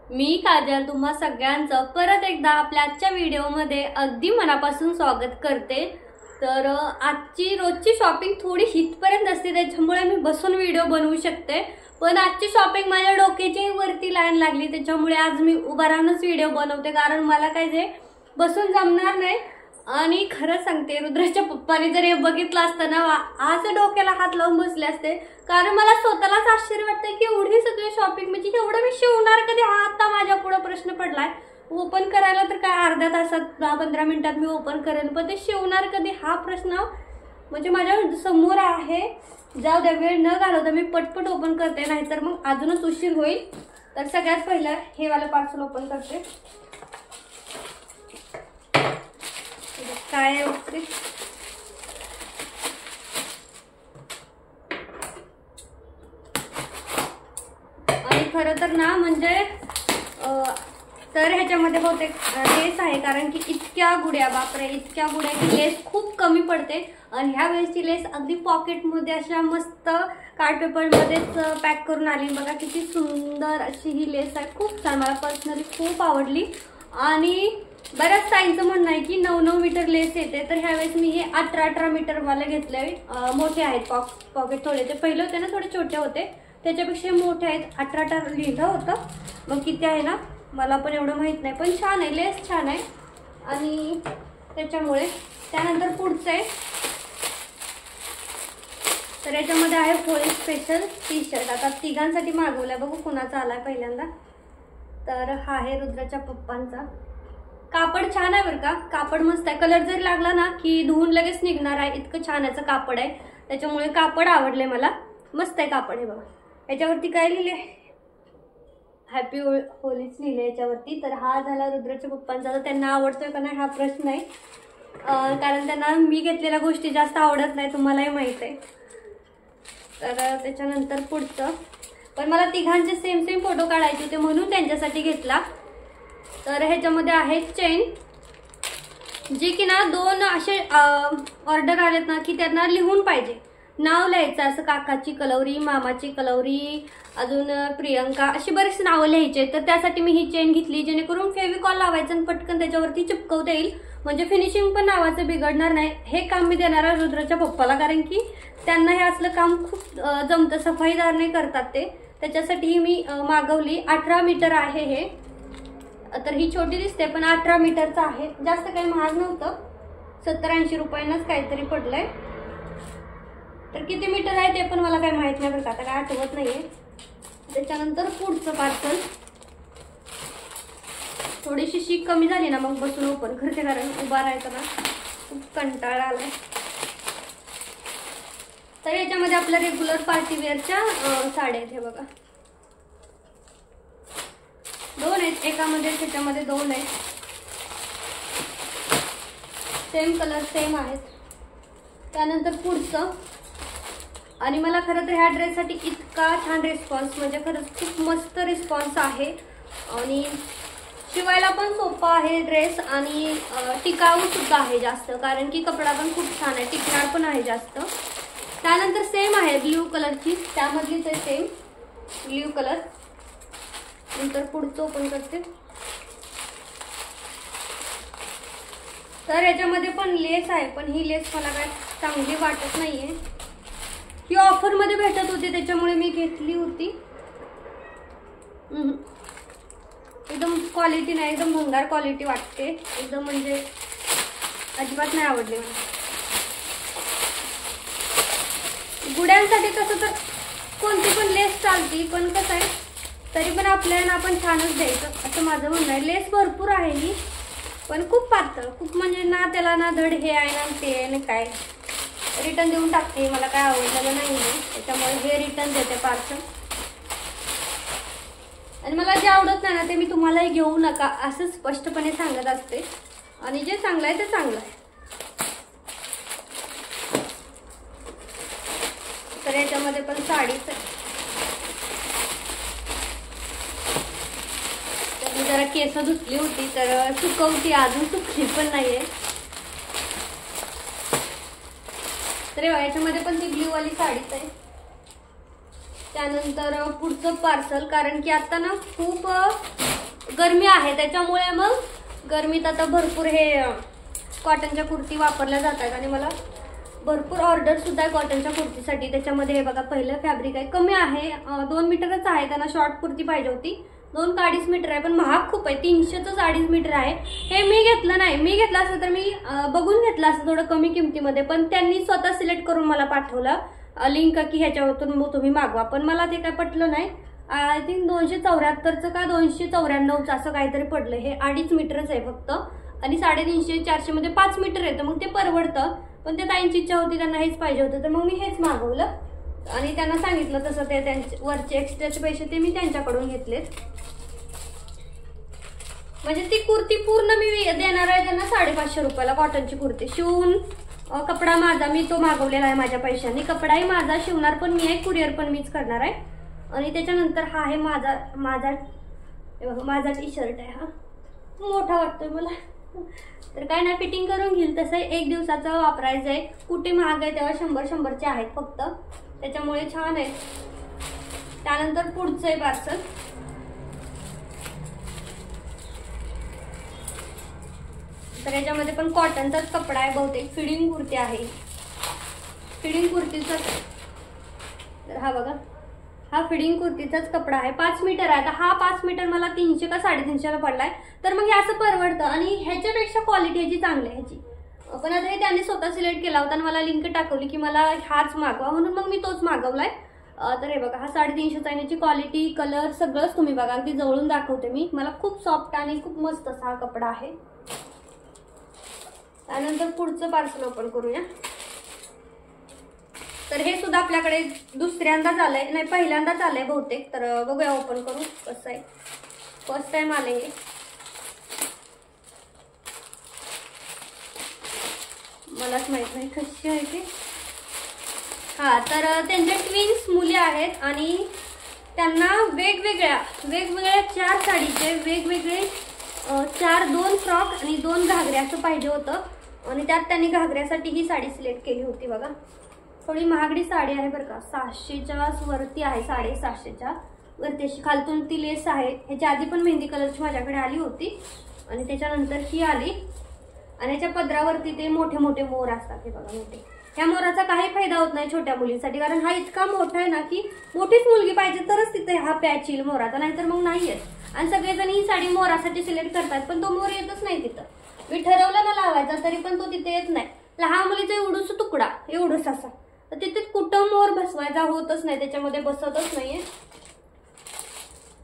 मी काजल तुम्हा सगळ्यांचं परत एकदा आपल्या आजच्या व्हिडिओमध्ये अगदी मनापासून स्वागत करते। तर आजची रोजची शॉपिंग थोडी हितपर्यंत असते, त्याच्यामुळे मी बसून व्हिडिओ बनवू शकते, पण आजची शॉपिंग माझ्या डोक्याच्या वरती लाईन लागली, त्याच्यामुळे आज मी उभा राहूनच व्हिडिओ बनवते, कारण मला काय जे बसून जमणार नाही। आणि खरं सांगते, रुद्राच्या पप्पाने जर हे बघितलं असतं ना, आज डोक्याला हात लावून बसले असते, कारण मला स्वतःलाच आश्चर्य वाटतं की एवढी सगळी शॉपिंग म्हणजे एवढं मी शिवणार कधी, हा आता माझ्या पुढे प्रश्न पडलाय। ओपन करायला तर काय अर्ध्या तासात 10-15 मिनिटात मी ओपन करेन, पण ते शिवणार कधी हा प्रश्न म्हणजे माझ्या समोर आहे। जाऊ द्या, वेळ न घालवता मी पटपट ओपन करते, नाहीतर मग अजूनच उशीर होईल। तर सगळ्यात पहिलं हे वाला पार्सल ओपन करते। काय आहे आणि खरं तर ना म्हणजे तर ह्याच्यामध्ये बहुतेक लेस आहे, कारण की इतक्या गुड्या, बापरे इतक्या गुड्या की लेस खूप कमी पडते। आणि ह्या वेळेसची लेस अगदी पॉकेटमध्ये अशा मस्त कार्ड पेपरमध्येच पॅक करून आली। बघा किती सुंदर अशी ही लेस आहे, खूप छान, मला पर्सनली खूप आवडली। आणि बऱ्याच ताईंचं म्हणणं आहे की 9-9 मीटर लेस येते, तर ह्यावेळेस मी हे 18-18 मीटर वाले घेतले। मोठे आहेत पॉकेट, थोडे ते पहिले होते ना थोडे छोटे होते, त्याच्यापेक्षा मोठे आहेत। 18 लिहिलं होतं, मग किती आहे ना मला पण एवढं माहित नाही, पण छान आहे, लेस छान आहे। आणि त्याच्यामुळे त्यानंतर पुढचं आहे, तर याच्यामध्ये आहे होळी स्पेशल टी शर्ट। आता तिघांसाठी मागवलाय, बघू कुणाचा आलाय पहिल्यांदा। तर हा आहे रुद्राच्या पप्पांचा। कापड छान आहे बरं का, कापड मस्त आहे, कलर जरी लागला ना की धुवून लगेच निघणार आहे, इतकं छान याचं कापड आहे, त्याच्यामुळे कापड आवडले मला, मस्त आहे कापड। हे बघा याच्यावरती काय लिहिले, हॅपी होलीच लिहिले याच्यावरती। तर हा झाला रुद्राच्या पप्पांचा। तर त्यांना आवडतोय का नाही हा प्रश्न आहे, कारण त्यांना मी घेतलेल्या गोष्टी जास्त आवडत नाही, तुम्हालाही माहित आहे। तर त्याच्यानंतर पुढचं, पण मला तिघांचे सेम फोटो काढायचे होते म्हणून त्यांच्यासाठी घेतला। तर ह्याच्यामध्ये आहे चेन, जी की ना 2 असे ऑर्डर आलेत ना की त्यांना लिहून पाहिजे, नाव लिहायचं असं, काकाची कलवरी, मामाची कलवरी, अजून प्रियंका, अशी बरेच नावं लिहायचे। तर त्यासाठी मी ही चेन घेतली, जेणेकरून फेविकॉल लावायचं आणि पटकन त्याच्यावरती चिपकवता येईल, म्हणजे फिनिशिंग पण नावाचं बिघडणार नाही। हे काम मी देणार आहे रुद्राच्या पप्पाला, कारण की त्यांना हे असलं काम खूप जमतं, सफाईदारने करतात ते, त्याच्यासाठी मी मागवली। 18 मीटर आहे हे, तर ही छोटी दिसते पण 18 मीटरचं आहे, जास्त काही महाग नव्हतं, 70-80 रुपयांनाच काहीतरी पडलंय। तर किती मीटर आहे ते पण मला काही माहित नाही बरं का, आता काय आठवत नाहीये। त्याच्यानंतर पुढचं पार्सल, थोडीशी शीक कमी झाली ना मग बसून ओपन करते, कारण उभा राहायचं ना खूप कंटाळा आलाय। तर याच्यामध्ये आपल्या रेग्युलर पार्टी वेअरच्या साड्या आहेत, हे बघा 2 आहेत, एकामध्ये त्याच्यामध्ये 2 आहेत, सेम कलर सेम आहेत। त्यानंतर पुढचं, आणि मला खरं तर ह्या ड्रेससाठी इतका छान रिस्पॉन्स, म्हणजे खरंच खूप मस्त रिस्पॉन्स आहे, आणि शिवायला पण सोपा आहे ड्रेस, आणि टिकाऊ सुद्धा आहे जास्त, कारण की कपडा पण खूप छान आहे, टिकणार पण आहे जास्त। त्यानंतर सेम आहे ब्ल्यू कलरची, त्यामधलीच आहे सेम ब्ल्यू कलर। नंतर पुढचं ओपन करते, तर याच्यामध्ये पण लेस आहे, पण ही लेस मला काय चांगली वाटत नाहीये, ही ऑफर मध्ये भेटत होती त्याच्यामुळे मी घेतली होती। एकदम क्वालिटी नाही, एकदम भंगार क्वालिटी वाटते, एकदम म्हणजे अजिबात नाही आवडली मला। गुड्यांसाठी तसं तर कोणती पण लेस चालती, पण कसं आहे तरी पण आपल्याला आपण छानच द्यायचं असं माझं म्हणणं आहे। लेस भरपूर आहे ही, पण खूप पातळ, खूप म्हणजे ना त्याला ना धड हे आहे ना ते आहे ना काय, रिटर्न देऊन टाकते, मला काय आवडलेलं नाही, त्याच्यामुळे हे रिटर्न देते पार्सल। आणि मला जे आवडत नाही ना ते मी तुम्हालाही घेऊ नका असं स्पष्टपणे सांगत असते, आणि जे चांगलं आहे ते चांगलं आहे। तर याच्यामध्ये पण साडीच आहे, तर मी जरा केस धुतली होती, तर सुकवती, अजून सुकली पण नाहीये। तर याच्यामध्ये पण ती ब्ल्यू वाली साडीच आहे। त्यानंतर पुढचं पार्सल, कारण की आता ना खूप गरमी आहे त्याच्यामुळे मग गरमीत आता भरपूर हे कॉटनच्या कुर्ती वापरल्या जातात आणि मला भरपूर ऑर्डर सुद्धा आहे कॉटनच्या कुर्तीसाठी। त्याच्यामध्ये हे बघा पहिलं फॅब्रिक आहे, कमी आहे, 2 मीटरच आहे, त्यांना शॉर्ट कुर्ती पाहिजे होती, 2 का 2.5 मीटर आहे, पण महाग खूप आहे, 300च 2.5 मीटर आहे। हे मी घेतलं नाही, मी घेतलं असतं तर मी बघून घेतलं असतं थोडं कमी किमतीमध्ये, पण त्यांनी स्वतः सिलेक्ट करून मला पाठवलं लिंक की ह्याच्यावरून तुम्ही मागवा, पण मला ते काय पटलं नाही। आय थिंक 274चं का 294चं असं काहीतरी पडलं। हे 2.5 मीटरच आहे फक्त आणि 350-400 मध्ये 5 मीटर येतं, मग ते परवडतं, पण ते ताईंची इच्छा होती, त्यांना हेच पाहिजे होतं, तर मग मी हेच मागवलं आणि त्यांना सांगितलं तसं ते त्यांचे वरचे एक्स्ट्राचे पैसे ते मी त्यांच्याकडून घेतलेत। म्हणजे ती कुर्ती पूर्ण मी देणार आहे त्यांना 550 रुपयाला, कॉटनची कुर्ती शिवून कपडा माझा, मी तो मागवलेला आहे माझ्या पैशांनी, कपडाही माझा, शिवणार पण मी आहे, कुरिअर पण मीच करणार आहे। आणि त्याच्यानंतर हा आहे माझा टी शर्ट आहे, हा मोठा वाटतोय मला, तर काय नाही फिटिंग करून घेईल, तसं 1 दिवसाचा वापरायचं आहे, कुठे महाग आहे तेव्हा 100-100चे आहेत फक्त, त्याच्यामुळे छान आहे। त्यानंतर पुढचं आहे पार्सल, तर याच्यामध्ये पण कॉटनचाच कपडा आहे, बहुतेक फिडिंग कुर्ती आहे, फिडिंग कुर्तीचा, तर हा बघा हा फिडिंग कुर्तीचाच कपडा आहे, 5 मीटर आहे। आता हा 5 मीटर मला 300 का 350ला पडलाय, तर मग हे असं परवडतं आणि ह्याच्यापेक्षा क्वालिटी ह्याची चांगली आहे ह्याची, पण आता हे त्यांनी स्वतः सिलेक्ट केला होता आणि मला लिंक टाकवली की मला हाच मागवा, म्हणून मग मी तोच मागवलाय। तर हे बघा हा 350चा आहे, याची क्वालिटी कलर सगळंच तुम्ही बघा, अगदी जवळून दाखवते मी, मला खूप सॉफ्ट आणि खूप मस्त असा हा कपडा आहे। त्यानंतर पुढचं पार्सल ओपन करूया, तर हे सुद्धा आपल्याकडे दुसऱ्यांदाच आलंय, नाही पहिल्यांदाच आलंय बहुतेक, तर बघूया ओपन करू कसं आहे, फर्स्ट टाइम आले हे, मलाच माहित नाही कशी आहे ते। हा तर त्यांच्या ट्विन्स मुली आहेत आणि त्यांना वेगवेगळ्या 4 साडीचे वेगवेगळे 2 फ्रॉक आणि 2 घागरे असं पाहिजे होतं, आणि त्यात त्यांनी घागऱ्यासाठी ही साडी सिलेक्ट केली होती बघा, थोडी महागडी साडी आहे बरं का, 600च्या वरती आहे, 750च्या वरती अशी खालतून ती लेस आहे, ह्याच्या आधी पण मेहंदी कलरची माझ्याकडे आली होती आणि त्याच्यानंतर ही आली, आणि याच्या पदरावरती ते मोठे मोठे मोर असतात, हे बघा मोठे, ह्या मोराचा काही फायदा होत नाही छोट्या मुलींसाठी, कारण हा इतका मोठा आहे ना की मोठीच मुलगी पाहिजे तरच तिथे हा पॅच येईल मोराचा, नाहीतर मग नाही येत। आणि सगळेजण ही साडी मोरासाठी सिलेक्ट करतात, पण तो मोर येतच नाही तिथं, मी ठरवलं ना लावायचा तरी पण तो तिथे येत नाही, लहान मुलीचा एवढूस तुकडा एवढूस असा, तर तिथे कुठं मोर बसवायचा होतच नाही, त्याच्यामध्ये बसतच नाहीये।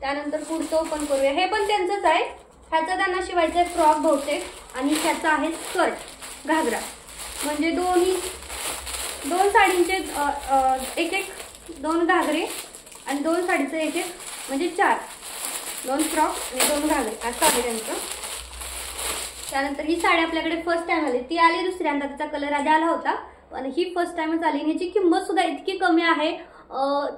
त्यानंतर पुढचं ओपन करूया, हे पण त्यांचंच आहे, ह्याचा त्यांना शिवायचा फ्रॉक बहुतेक, आणि ह्याचा आहे स्कर्ट घागरा, म्हणजे 2 साडींचे 2 घागरे आणि 2 साडीचे 1 म्हणजे 4, 2 फ्रॉक आणि 2 घागरे असं आहे त्यांचं। त्यानंतर ही साडी आपल्याकडे फर्स्ट टाइम आली, ती आली दुसऱ्यांदा, तिचा कलर आधी आला होता, पण ही फर्स्ट टाइमच आली, ह्याची किंमत सुद्धा इतकी कमी आहे,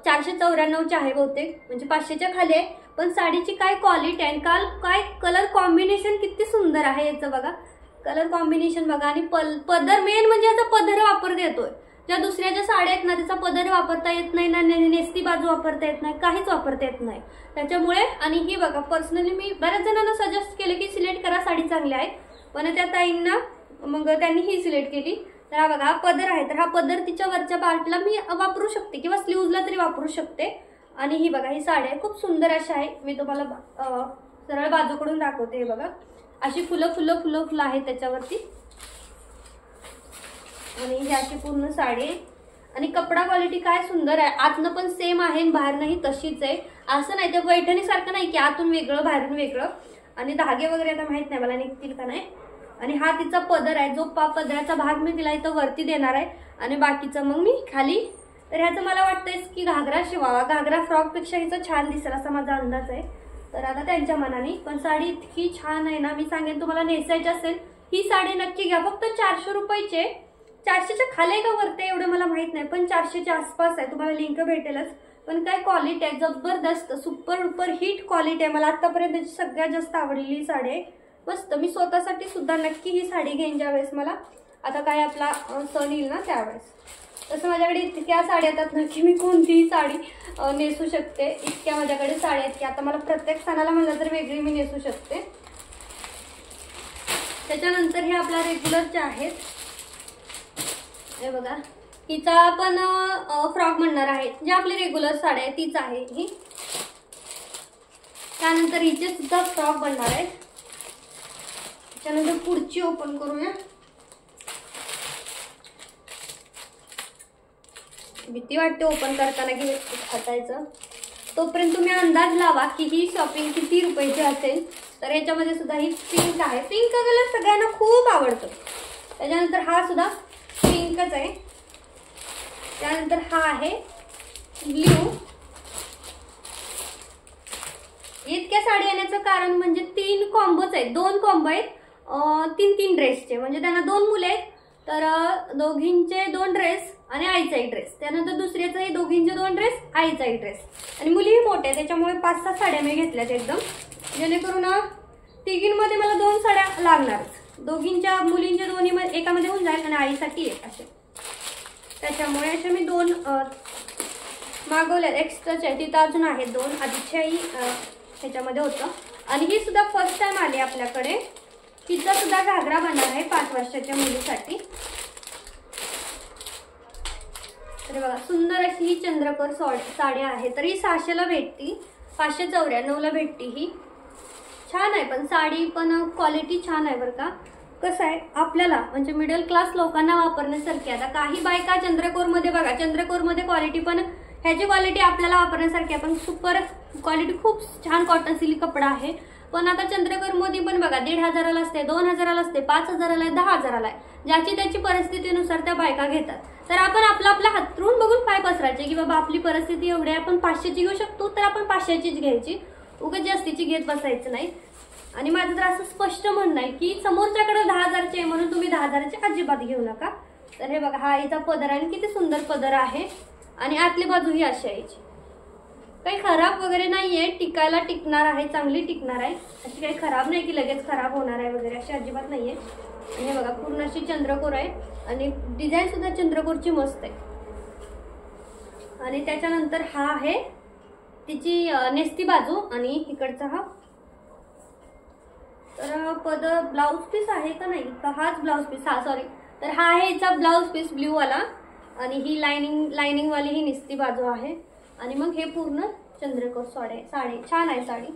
494ची आहे बहुतेक, म्हणजे 500च्या खाली आहे, पण साडीची काय क्वालिटी आहे, काय कलर कॉम्बिनेशन किती सुंदर आहे याचं बघा, कलर कॉम्बिनेशन बघा, आणि पदर मेन म्हणजे याचा पदर वापरता येतोय, ज्या दुसऱ्या ज्या साड्या आहेत ना त्याचा पदर वापरता येत नाही ना, नेसती बाजू वापरता येत नाही, काहीच वापरता येत नाही त्याच्यामुळे। आणि ही बघा पर्सनली मी बऱ्याच जणांना सजेस्ट केले की सिलेक्ट करा, साडी चांगली आहे, पण त्या ताईंना मग त्यांनी ही सिलेक्ट केली। तर हा बघा हा पदर आहे, तर हा पदर तिच्या वरच्या पार्टला मी वापरू शकते किंवा स्लीव्हजला तरी वापरू शकते, आणि ही बघा ही साडी आहे खूप सुंदर अशी आहे, मी तुम्हाला सरळ बाजूकडून दाखवते, हे बघा अशी फुलं आहेत त्याच्यावरती, आणि ही अशी पूर्ण साडी आहे, आणि कपडा क्वालिटी काय सुंदर आहे, आतनं पण सेम आहे बाहेरनंही तशीच आहे, असं नाही ते पैठणी सारखं नाही की आतून वेगळं बाहेरून वेगळं, आणि धागे वगैरे आता माहित नाही मला निघतील का नाही। आणि हा तिचा पदर आहे, जो पदराचा भाग मी तिला इथं वरती देणार आहे आणि बाकीचं मग मी खाली, तर ह्याचं मला वाटतंय की घागरा शिवावा, घागरा फ्रॉक पेक्षा हिचं छान दिसेल असा माझा अंदाज आहे, तर आता त्यांच्या मनाने, पण साडी इतकी छान आहे ना, मी सांगेन तुम्हाला नेसायची असेल ही साडी नक्की घ्या, फक्त 400 रुपयाचे, 400च्या खाली का वरते एवढं मला माहित नाही, पण 400च्या आसपास आहे, तुम्हाला लिंक भेटेलच, पण काय क्वालिटी आहे जबरदस्त, सुपर डुपर हिट क्वालिटी आहे, मला आतापर्यंत सगळ्यात जास्त आवडलेली ही साडी आहे, मस्त, मी स्वतःसाठी सुद्धा नक्की ही साडी घेईन ज्यावेळेस मला आता काय आपला सण येईल ना त्यावेळेस। तसं माझ्याकडे इतक्या साड्या येतात ना की मी कोणतीही साडी नेसू शकते, इतक्या माझ्याकडे साड्या आहेत की आता मला प्रत्येक सणाला म्हणलं तर वेगळी मी नेसू शकते। त्याच्यानंतर हे आपल्या रेग्युलरचे आहेत, हे बघा, हिचा पण फ्रॉक म्हणणार आहे, जे आपली रेग्युलर साडी आहे तीच आहे ही। त्यानंतर हिचे सुद्धा फ्रॉक बनणार आहेत। त्यानंतर पुढची ओपन करूया, भीती वाटते ओपन करताना की हटायचं, तोपर्यंत तुम्ही अंदाज लावा की ही शॉपिंग किती रुपयाची असेल। तर याच्यामध्ये सुद्धा ही पिंक आहे, पिंक कलर सगळ्यांना खूप आवडतो। त्याच्यानंतर हा सुद्धा पिंकच आहे। त्यानंतर हा आहे ब्ल्यू। इतक्या साडी येण्याचं कारण म्हणजे 3 कॉम्बोच आहेत, 2 कॉम्बो आहेत 3 ड्रेसचे, म्हणजे त्यांना 2 मुले आहेत तर दोघींचे 2 ड्रेस आणि आईचा एक ड्रेस, त्यानंतर दुसऱ्याचे दोघींचे 2 ड्रेस, आईचा एक ड्रेस, आणि मुलीही मोठ्या आहेत त्याच्यामुळे 5-6 साड्या मी घेतल्यात एकदम, जेणेकरून तिघींमध्ये मला 2 साड्या लागणारच, दोघींच्या मुलींच्या दोन्ही एकामध्ये होऊन जाईल आणि आईसाठी एक असे। त्याच्यामुळे असे मी 2 मागवल्यात, एक्स्ट्राचे तिथं अजून आहेत 2 आधीच्याही ह्याच्यामध्ये होतं। आणि ही सुद्धा फर्स्ट टाइम आली आपल्याकडे, तिचा सुद्धा घागरा बनणार आहे 5 वर्षाच्या मुलीसाठी। तर बघा सुंदर अशी ही चंद्रकोर साडी आहे, तर ही 600ला भेटती, 594ला भेटती ही। छान आहे पण साडी, पण क्वालिटी छान आहे बरं का। कसं आहे आपल्याला म्हणजे मिडल क्लास लोकांना वापरण्यासारखी, आता काही बायका चंद्रकोरमध्ये बघा, चंद्रकोरमध्ये क्वालिटी पण ह्याची क्वालिटी आपल्याला वापरण्यासारखी आहे, पण सुपर क्वालिटी खूप छान कॉटन सिल्क कपडा आहे। पण आता चंद्रकोरमध्ये पण बघा 1500ला असते, 2000ला असते, 5000ला, 10000ला, ज्याची त्याची परिस्थितीनुसार त्या बायका घेतात। तर आपण आपला हातरून बघून पाय पसरायचे की बाबा आपली परिस्थिती एवढी आहे, आपण 500ची घेऊ शकतो तर आपण 500चीच घ्यायची, उगाच जास्तीची घेत बसायचं नाही। आणि माझं तर असं स्पष्ट म्हणणं आहे की समोरच्याकडे 10000चे आहे म्हणून तुम्ही 10000चे अजिबात घेऊ नका। तर हे बघा हा याचा पदर आहे, किती सुंदर पदर आहे, आणि आतली बाजू ही अशी आहे, काही खराब वगैरे नाहीये, टिकायला टिकणार आहे, चांगली टिकणार आहे, अशी काही खराब नाही की लगेच खराब होणार आहे वगैरे, अशी अजिबात नाहीये। आणि हे बघा पूर्ण अशी चंद्रकोर आहे आणि डिझाईन सुद्धा चंद्रकोरची मस्त आहे। आणि त्याच्यानंतर हा आहे तिची नेस्ती बाजू आणि इकडचा हा, तर ब्लाउज पीस आहे का नाही का, हाच ब्लाउज पीस, हा सॉरी, तर हा आहे याचा ब्लाउज पीस ब्ल्यू वाला, आणि ही लाइनिंग वाली ही नेस्ती बाजू आहे, आणि मग हे पूर्ण चंद्रकोर साडी छान आहे, साडी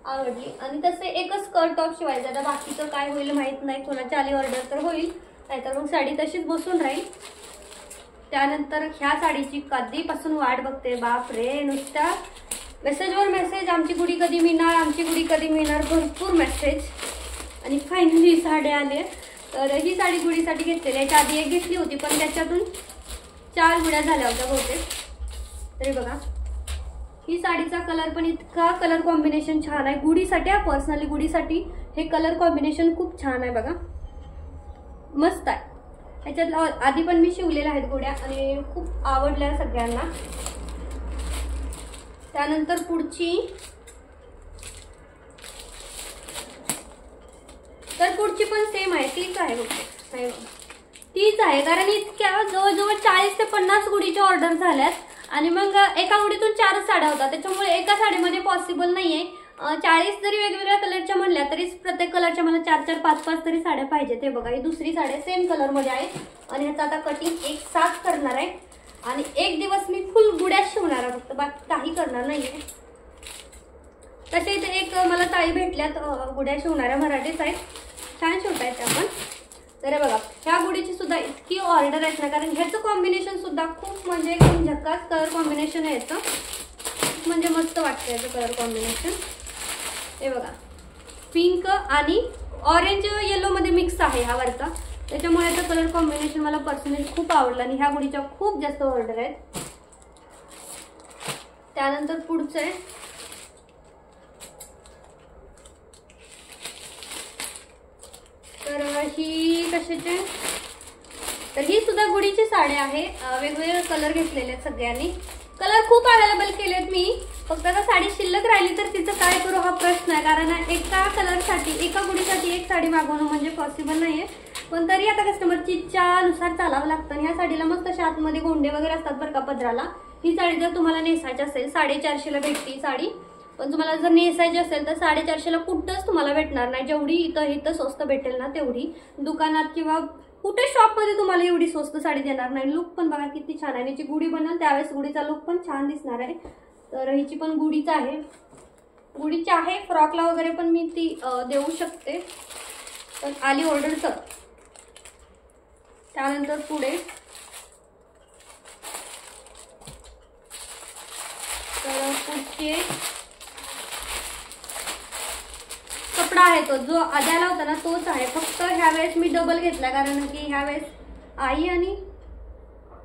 आवडली। आणि तसे एकच स्कर्ट टॉप शिवायचं, आता बाकीचं काय होईल माहित नाही, कोणाची आली ऑर्डर तर होईल, नाहीतर मग साडी तशीच बसून राहील। त्यानंतर ह्या साडीची कधीपासून वाट बघते, बाप रे, नुसत्या मेसेजवर मेसेज, आमची गुढी कधी मिळणार, आमची गुढी कधी मिळणार, भरपूर मेसेज, आणि फायनली साडी आली। तर ही साडी गुढीसाठी घेतलेली, याच्या आधी एक घेतली होती पण त्याच्यातून 4 गुढ्या झाल्या होत्या बहुतेक। तरी बघा ही साडीचा कलर पण इतका कलर कॉम्बिनेशन छान आहे गुढीसाठी, पर्सनली गुढीसाठी हे कलर कॉम्बिनेशन खूप छान आहे बघा, मस्त आहे। ह्याच्यात आधी पण मी शिवलेल्या आहेत गुढ्या आणि खूप आवडल्या सगळ्यांना। त्यानंतर पुढची पण सेम आहे, तीच आहे बघा, तीच आहे, कारण इतक्या जवळजवळ 40 ते 50 गुढीच्या ऑर्डर झाल्यात, आणि मग एका गुढीतून 4 साड्या होतात, त्याच्यामुळे एका साडीमध्ये पॉसिबल नाहीये। 40 जरी वेगवेगळ्या कलरच्या म्हणल्या तरी प्रत्येक कलरच्या मला 4-4, 5-5 तरी साड्या पाहिजेत। हे बघा ही दुसरी साडी सेम कलर मध्ये आहे, आणि ह्याचा आता कटिंग एक साथ करणार आहे, आणि एक दिवस मी फुल गुड्या शिवणार आहे, फक्त बाकी काही करणार नाहीये। तसे इथे एक मला ताई भेटल्यात गुड्या शिवणाऱ्या, मराठीच आहेत, छान शिवतायत त्या पण। तर बघा ह्या गुढीची सुद्धा इतकी ऑर्डर आहेत ना, कारण ह्याचं कॉम्बिनेशन सुद्धा खूप म्हणजे एकदम झक्कास कलर कॉम्बिनेशन आहे याचं, म्हणजे मस्त वाटतं याचं कलर कॉम्बिनेशन। हे बघा पिंक आणि ऑरेंज येलो मध्ये मिक्स आहे हा वरचा, त्याच्यामुळे याचं कलर कॉम्बिनेशन मला पर्सनली खूप आवडलं, आणि ह्या गुढीच्या खूप जास्त ऑर्डर आहेत। त्यानंतर पुढचं आहे तर ही कशाची, तर ही सुद्धा गुढीची साडी आहे, वेगवेगळे कलर घेतलेले आहेत सगळ्यांनी, कलर खूप अवेलेबल केलेत मी, फक्त आता साडी शिल्लक राहिली तर तिचं काय करू हा प्रश्न आहे, कारण एका कलरसाठी एका गुढीसाठी एक साडी मागवणं म्हणजे पॉसिबल नाहीये। पण तरी आता कस्टमरची इच्छानुसार चालावं लागतं. आणि ह्या साडीला मस्त अशा आतमध्ये गोंडे वगैरे असतात बरं का पदराला. ही साडी जर तुम्हाला नेसायची असेल 450ला भेटती साडी, पण तुम्हाला जर नेसायची असेल तर 450ला कुठंच तुम्हाला भेटणार नाही. जेवढी इथं स्वस्त भेटेल ना तेवढी दुकानात किंवा कुठे शॉपमध्ये तुम्हाला एवढी स्वस्त साडी देणार नाही. लुक पण बघा किती छान आहे. हिची गुढी बनल त्यावेळेस गुढीचा लुक पण छान दिसणार आहे. तर हिची पण गुढीच आहे, गुढीची आहे. फ्रॉकला वगैरे पण मी ती देऊ शकते. तर आली ऑर्डर. तर त्यानंतर पुढे तर पुढचे कपडा आहे तो जो आधी आला होता ना तोच आहे. फक्त ह्या वेळेस मी डबल घेतला कारण की ह्या वेळेस आई आणि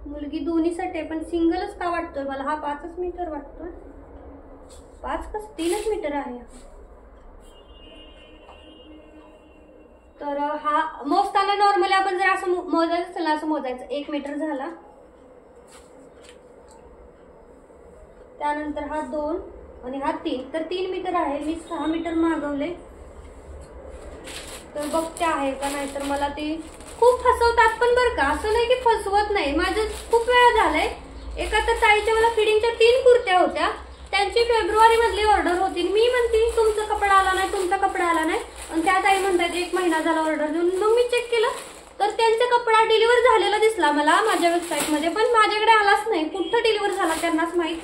मुलगी दोन्हीसाठी, पण सिंगलच का वाटतोय मला. हा 5 मीटर वाटतोय. 5 का 3 मीटर आहे. तर हा मोजताना नॉर्मली आपण जर असं मोजायचं असेल असं मोजायचं. 1 मीटर झाला. त्यानंतर हा 2 आणि हा 3, तर 3 मीटर आहे. मी 6 मीटर मागवले. तर बघते आहे का नाही. तर मला ते खूप फसवतात पण बरं का, असं नाही की फसवत नाही. माझं खूप वेळा झालंय. एका तर ताईच्या मला फिडिंगच्या 3 कुर्त्या होत्या, त्यांची फेब्रुवारी मधली ऑर्डर होती. मी म्हणते तुमचा कपडा आला नाही, तुमचा कपडा आला नाही. आणि त्या ताई म्हणतात 1 महिना झाला ऑर्डर देऊन. मग मी चेक केलं तर त्यांचा कपडा डिलिव्हर झालेला दिसला मला माझ्या वेबसाईटमध्ये, पण माझ्याकडे आलाच नाही. कुठं डिलिव्हर झाला त्यांनाच माहित.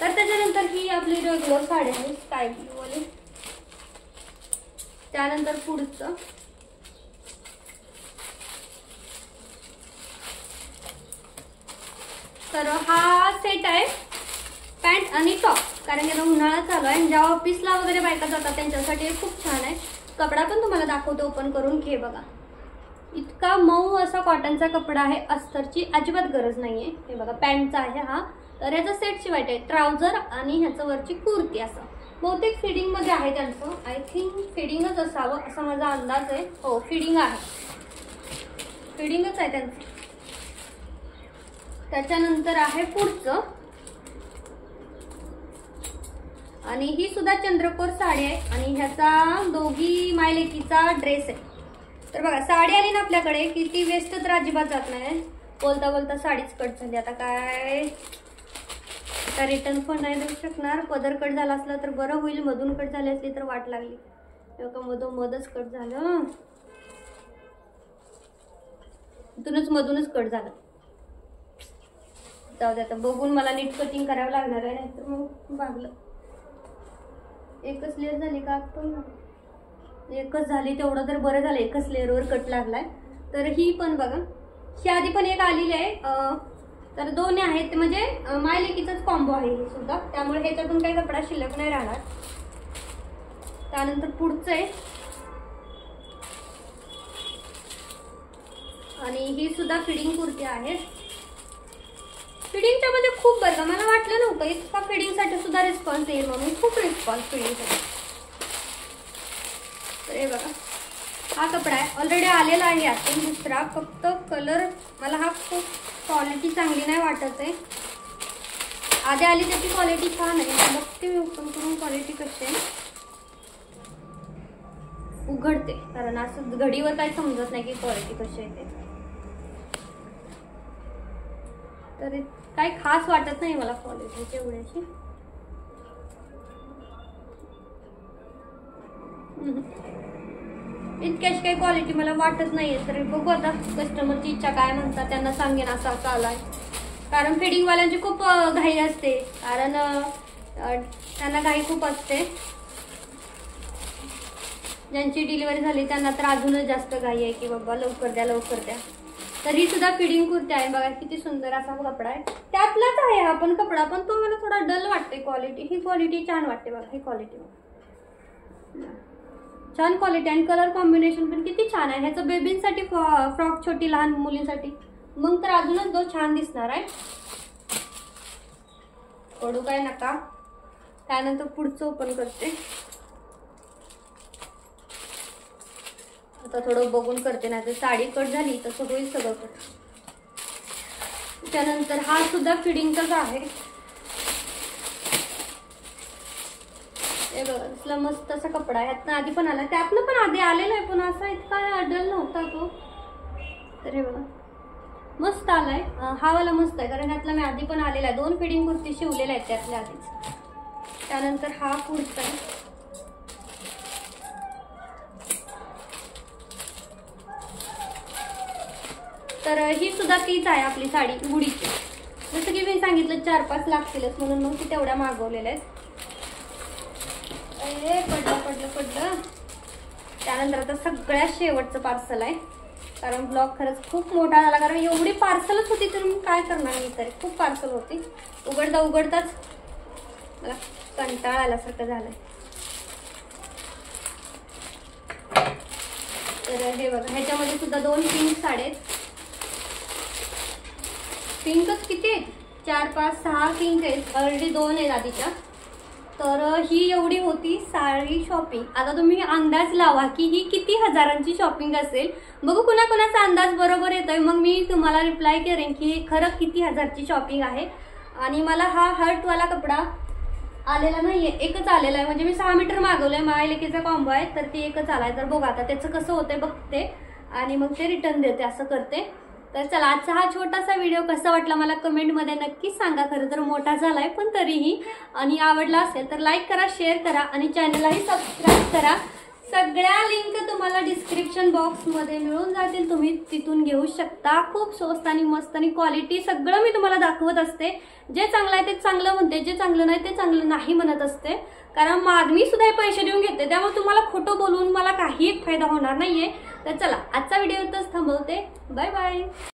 तर त्याच्यानंतर ही आपली रेग्युलर साडी आहे स्काय ब्लू वाली. त्यानंतर पुढचं तर हा सेट आहे पॅन्ट आणि टॉप, कारण की उन्हाळा चालू आहे. ज्या ऑफिसला वगैरे बायका जातात त्यांच्यासाठी खूप छान आहे. कपडा पण तुम्हाला दाखवते, ओपन करून घे बघा. इतका मऊ असा कॉटनचा कपडा आहे, अस्तरची अजिबात गरज नाहीये. हे बघा पॅन्टचा आहे हा. तर याचा सेट शिवायचा आहे, ट्राउझर आणि ह्याचं वरची कुर्ती. असं बहुतेक फिडिंग मध्ये आहे त्यांचं. आय थिंक फिडिंगच असावं असा माझा अंदाज आहे. हो फिडिंग आहे, फिडिंगच आहे त्यांचं. त्याच्यानंतर आहे पुढचं, आणि ही सुद्धा चंद्रकोर साडी आहे आणि ह्याचा दोघी मायलेकीचा ड्रेस आहे. तर बघा साडी आली ना आपल्याकडे की ती वेस्ट तर अजिबात जात नाही. बोलता बोलता साडीच कट झाली. आता काय आता रिटर्न पण नाही देऊ शकणार. पदर कट झाला असला तर बरं होईल, मधून कट झाली असली तर वाट लागली. मधूनच कट झालं, मधूनच कट झालं. जाऊ दे आता, बघून मला नीट कटिंग करावं लागणार आहे, नाहीतर मग भागलं. एकच लेअर झाली का? एकच झाली, तेवढं तर बरं झालं. एकच लेअरवर कट लागलाय. तर ही पण बघा, ही आधी पण एक आलेली आहे. तर दोन्ही आहेत, म्हणजे मायलेकीचाच कॉम्बो आहे हे सुद्धा, त्यामुळे ह्याच्यातून काही कपडा शिल्लक नाही राहणार. त्यानंतर पुढचं आहे, आणि ही सुद्धा फिडिंग कुर्ती आहे. फिडिंगच्या म्हणजे खूप बरं का, मला वाटलं नव्हतं इतका फिडिंगसाठी सुद्धा रिस्पॉन्स येईल म्हणून. खूप रिस्पॉन्स फिडिंगसाठी. तर हे बघा हा कपडा आहे, ऑलरेडी आलेला आहे यातून दुसरा. फक्त कलर मला हा खूप क्वालिटी चांगली नाही वाटत आहे. आधी आली त्याची क्वालिटी छान आहे. बघते मी ओपन करून क्वालिटी कशी आहे. उघडते, कारण असं घडीवर काही समजत नाही की क्वालिटी कशी आहे ते. तर काही खास वाटत नाही मला क्वालिटीची एवढ्याची. इतक्याची काही क्वालिटी मला वाटत नाहीये. तर बघू आता कस्टमरची इच्छा काय म्हणतात, त्यांना सांगेन असा आलाय. कारण फिडिंगवाल्यांची खूप घाई असते, कारण त्यांना घाई खूप असते. ज्यांची डिलिव्हरी झाली त्यांना तर अजूनच जास्त घाई आहे की बाबा लवकर द्या लवकर द्या. तर ही सुद्धा फिडिंग कुर्ती आहे. बघा किती सुंदर असा कपडा आहे. त्यातलाच आहे हा पण कपडा, पण तो मला थोडा डल वाटते क्वालिटी. ही क्वालिटी छान वाटते बघा. ही क्वालिटी छान क्वालिटी, आणि कलर कॉम्बिनेशन पण किती छान आहे. ह्याचं बेबींसाठी फ्रॉक, छोटी लहान मुलींसाठी मग तर अजूनच तो छान दिसणार आहे. पडू काय नका. त्यानंतर पुढचं ओपन करते. आता थोडं बघून करते, नाही तर साडी कट झाली तसं होईल सगळं कट. त्यानंतर हा सुद्धा फिडिंगचाच आहे. हे बघा असला मस्त असा कपडा आहे. ह्यातनं आधी पण आला, त्यातनं पण आधी आलेला आहे, पण असा इतका अडल नव्हता तो. तर हे बघा मस्त आलाय. हा वाला मस्त आहे कारण ह्यातला मी आधी पण आलेला आहे. 2 फिटिंग कुर्ती शिवलेल्या आहेत त्यातल्या आधीच. त्यानंतर हा कुर्ता आहे. तर ही सुद्धा तीच आहे आपली साडी गुढीची. जसं की मी सांगितलं 4-5 लागतीलच म्हणून मग ती तेवढ्या मागवलेल्या आहेत. पडलं. त्यानंतर आता सगळ्यात शेवटचं पार्सल आहे कारण ब्लॉग खरंच खूप मोठा झाला कारण एवढी पार्सलच होती तर मी काय करणार. मी तरी खूप पार्सल होती. उघडताच मला कंटाळा आल्यासारखं झालंय. तर हे बघा ह्याच्यामध्ये सुद्धा 2 पिंक साड्या आहेत. पिंकच किती आहेत? 4-5-6 पिंक आहेत. ऑलरेडी 2 आहेत आधीच्या. तर ही एवढी होती साडी शॉपिंग. आता तुम्ही अंदाज लावा की ही किती हजारांची शॉपिंग असेल. बघू कुणाचा अंदाज बरोबर येतोय मग मी तुम्हाला रिप्लाय करेन की खरं किती हजारची शॉपिंग आहे. आणि मला हा हर्टवाला कपडा आलेला नाहीये, एकच आलेला आहे. म्हणजे मी 6 मीटर मागवलंय. माय लेकीचा कॉम्बो आहे तर ती एकच आलाय. तर बघा आता त्याचं कसं होतंय बघते आणि मग ते रिटर्न देते असं करते. तर चला आजचा हा छोटासा व्हिडिओ कसा वाटला मला कमेंटमध्ये नक्कीच सांगा. खरं तर मोठा झालाय पण तरीही. आणि आवडला असेल तर लाईक करा, शेअर करा आणि चॅनललाही सबस्क्राईब करा. सगळ्या लिंक तुम्हाला डिस्क्रिप्शन बॉक्समध्ये मिळून जातील. तुम्ही तिथून घेऊ शकता. खूप स्वस्त आणि मस्त आणि क्वालिटी सगळं मी तुम्हाला दाखवत असते. जे चांगलं आहे ते चांगलं म्हणते, जे चांगलं नाही ते चांगलं नाही म्हणत असते. कारण मी सुद्धा हे पैसे देऊन घेते त्यामुळे तुम्हाला खोटं बोलून मला काही फायदा होणार नाहीये. तर चला आजचा व्हिडिओ इथंच थांबवते. Bye bye.